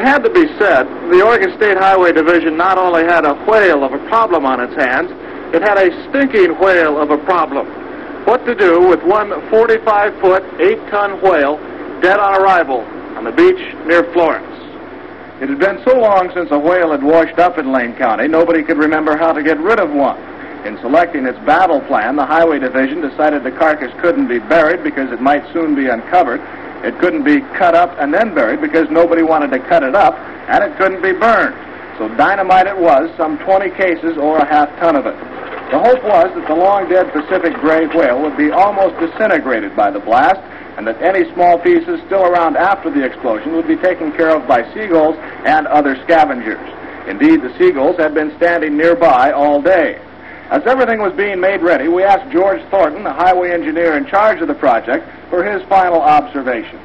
had to be said, the Oregon State Highway Division not only had a whale of a problem on its hands, it had a stinking whale of a problem. What to do with one 45-foot, 8-ton whale dead on arrival on the beach near Florence? It had been so long since a whale had washed up in Lane County, nobody could remember how to get rid of one. In selecting its battle plan, the Highway Division decided the carcass couldn't be buried because it might soon be uncovered. It couldn't be cut up and then buried because nobody wanted to cut it up, and it couldn't be burned. So dynamite it was, some 20 cases or a half-ton of it. The hope was that the long-dead Pacific gray whale would be almost disintegrated by the blast, and that any small pieces still around after the explosion would be taken care of by seagulls and other scavengers. Indeed, the seagulls had been standing nearby all day. As everything was being made ready, we asked George Thornton, the highway engineer in charge of the project, for his final observation.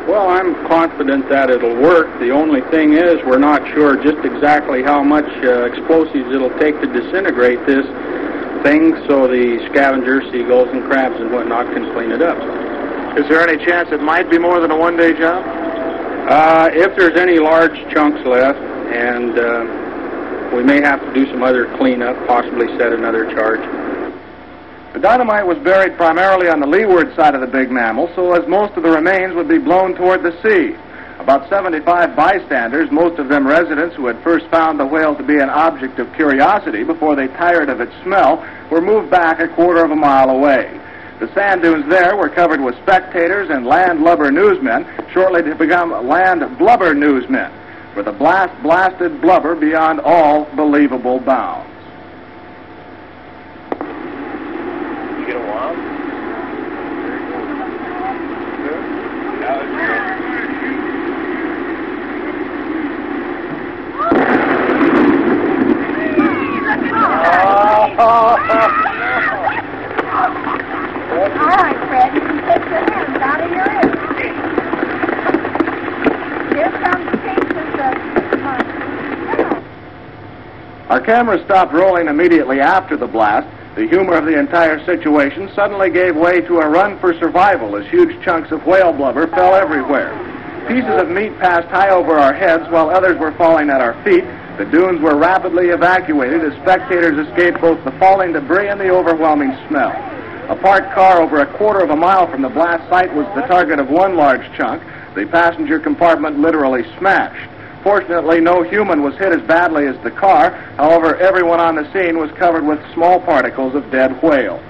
Well, I'm confident that it'll work. The only thing is we're not sure just exactly how much explosives it'll take to disintegrate this thing so the scavengers, seagulls, and crabs and whatnot can clean it up. Is there any chance it might be more than a one-day job? If there's any large chunks left, and we may have to do some other cleanup, possibly set another charge. The dynamite was buried primarily on the leeward side of the big mammal, so as most of the remains would be blown toward the sea. About 75 bystanders, most of them residents who had first found the whale to be an object of curiosity before they tired of its smell, were moved back a quarter of a mile away. The sand dunes there were covered with spectators and landlubber newsmen, shortly to become land blubber newsmen, for the blast blasted blubber beyond all believable bounds. You get a while? All right, Fred, you can take your hands out of your ears. Here comes cases of... Our camera stopped rolling immediately after the blast. The humor of the entire situation suddenly gave way to a run for survival as huge chunks of whale blubber fell everywhere. Pieces of meat passed high over our heads while others were falling at our feet. The dunes were rapidly evacuated as spectators escaped both the falling debris and the overwhelming smell. A parked car over a quarter of a mile from the blast site was the target of one large chunk. The passenger compartment literally smashed. Fortunately, no human was hit as badly as the car. However, everyone on the scene was covered with small particles of dead whale.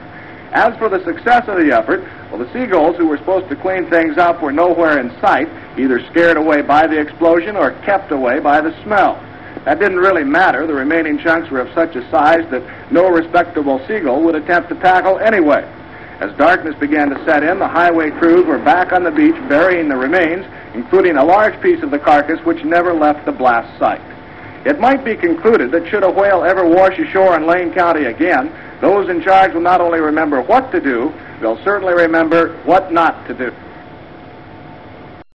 As for the success of the effort, well, the seagulls who were supposed to clean things up were nowhere in sight, either scared away by the explosion or kept away by the smell. That didn't really matter. The remaining chunks were of such a size that no respectable seagull would attempt to tackle anyway. As darkness began to set in, the highway crews were back on the beach burying the remains, including a large piece of the carcass which never left the blast site. It might be concluded that should a whale ever wash ashore in Lane County again, those in charge will not only remember what to do, they'll certainly remember what not to do.